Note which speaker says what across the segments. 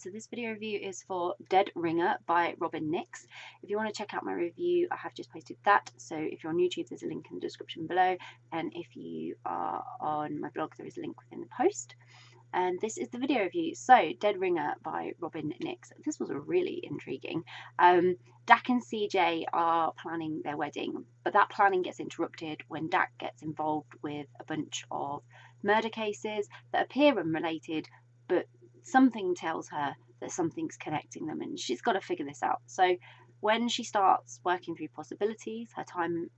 Speaker 1: So this video review is for Dead Ringer by Robyn Nyx. If you want to check out my review, I have just posted that. So if you're on YouTube, there's a link in the description below. And if you are on my blog, there is a link within the post. And this is the video review. So, Dead Ringer by Robyn Nyx. This was really intriguing. Dak and CJ are planning their wedding, but that planning gets interrupted when Dak gets involved with a bunch of murder cases that appear unrelated, but something tells her that something's connecting them and she's got to figure this out. So when she starts working through possibilities, her time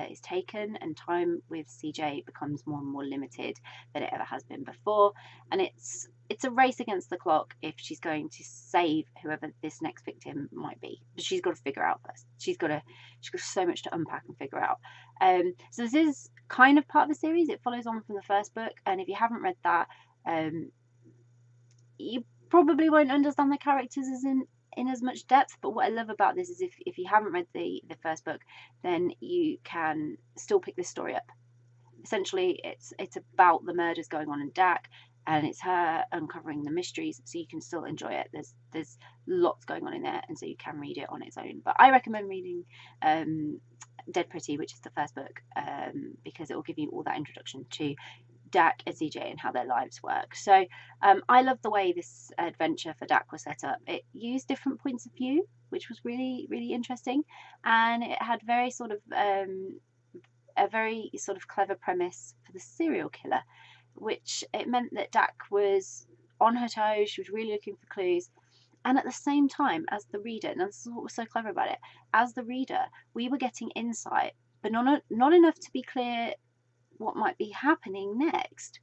Speaker 1: is taken and time with CJ becomes more and more limited than it ever has been before. And it's a race against the clock if she's going to save whoever this next victim might be. But she's got to figure out first. She's got so much to unpack and figure out. So this is kind of part of the series. It follows on from the first book, and if you haven't read that, you probably won't understand the characters in as much depth. But what I love about this is if you haven't read the first book, then you can still pick this story up. Essentially, it's about the murders going on in Dak, and it's her uncovering the mysteries, so you can still enjoy it. There's lots going on in there, and so you can read it on its own. But I recommend reading Dead Pretty, which is the first book, because it will give you all that introduction to Dak and CJ and how their lives work. So I love the way this adventure for Dak was set up. It used different points of view, which was really, really interesting, and it had a very sort of clever premise for the serial killer, which it meant that Dak was on her toes. She was really looking for clues, and at the same time, as the reader, and this is what was so clever about it, as the reader, we were getting insight, but not enough to be clear what might be happening next,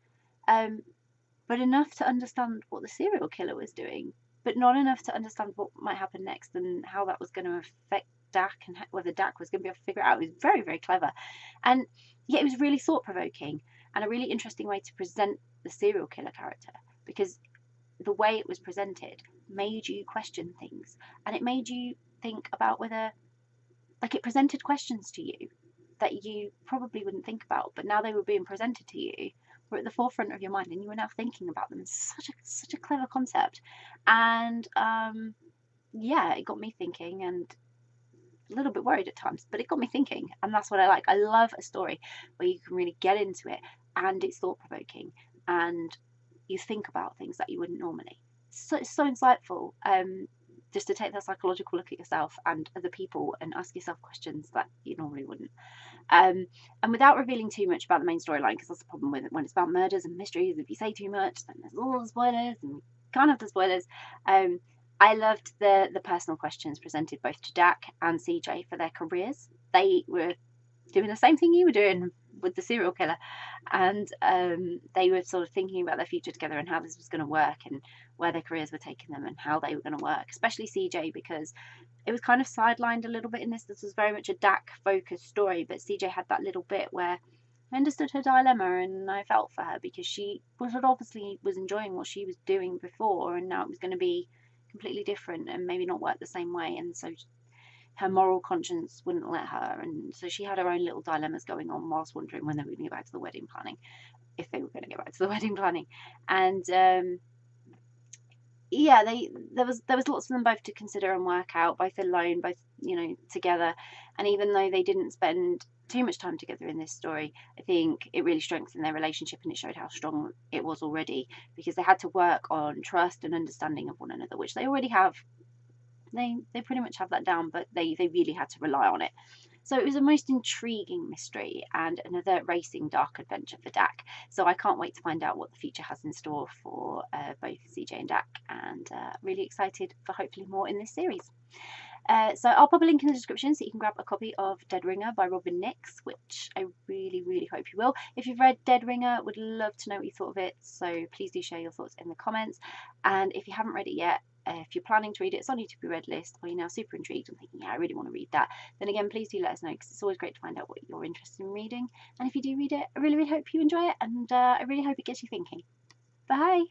Speaker 1: but enough to understand what the serial killer was doing, but not enough to understand what might happen next and how that was going to affect Dak and whether Dak was going to be able to figure it out. It was very, very clever, and yet it was really thought-provoking and a really interesting way to present the serial killer character, because the way it was presented made you question things, and it made you think about whether, like, it presented questions to you that you probably wouldn't think about, but now they were being presented to you, were at the forefront of your mind, and you were now thinking about them. It's such a clever concept, and yeah, it got me thinking, and a little bit worried at times, but it got me thinking, and that's what I like. I love a story where you can really get into it, and it's thought-provoking, and you think about things that you wouldn't normally. It's so insightful. Just to take that psychological look at yourself and other people and ask yourself questions that you normally wouldn't. And without revealing too much about the main storyline, because that's the problem with it when it's about murders and mysteries. If you say too much, then there's all the spoilers, and we can't have the spoilers. I loved the personal questions presented both to Dak and CJ for their careers. They were doing the same thing you were doing with the serial killer, and they were sort of thinking about their future together and how this was going to work and where their careers were taking them and how they were going to work, especially CJ, because it was kind of sidelined a little bit in this. This was very much a Dak focused story, but CJ had that little bit where I understood her dilemma and I felt for her, because she obviously was enjoying what she was doing before, and now it was going to be completely different and maybe not work the same way, and so her moral conscience wouldn't let her, and so she had her own little dilemmas going on whilst wondering when they were going to get back to the wedding planning, if they were going to get back to the wedding planning. And yeah, there was lots of them both to consider and work out, both alone, both, you know, together. And even though they didn't spend too much time together in this story, I think it really strengthened their relationship, and it showed how strong it was already, because they had to work on trust and understanding of one another, which they already have. They pretty much have that down, but they really had to rely on it. So it was a most intriguing mystery and another racing dark adventure for Dak. So I can't wait to find out what the future has in store for both CJ and Dak, and really excited for hopefully more in this series. So I'll pop a link in the description so you can grab a copy of Dead Ringer by Robyn Nyx, which I really, really hope you will. If you've read Dead Ringer, would love to know what you thought of it, so please do share your thoughts in the comments. And if you haven't read it yet, if you're planning to read it, it's on your to be read list, or you're now super intrigued and thinking, yeah, I really want to read that, then again, please do let us know, because it's always great to find out what you're interested in reading. And if you do read it, I really, really hope you enjoy it, and I really hope it gets you thinking. Bye!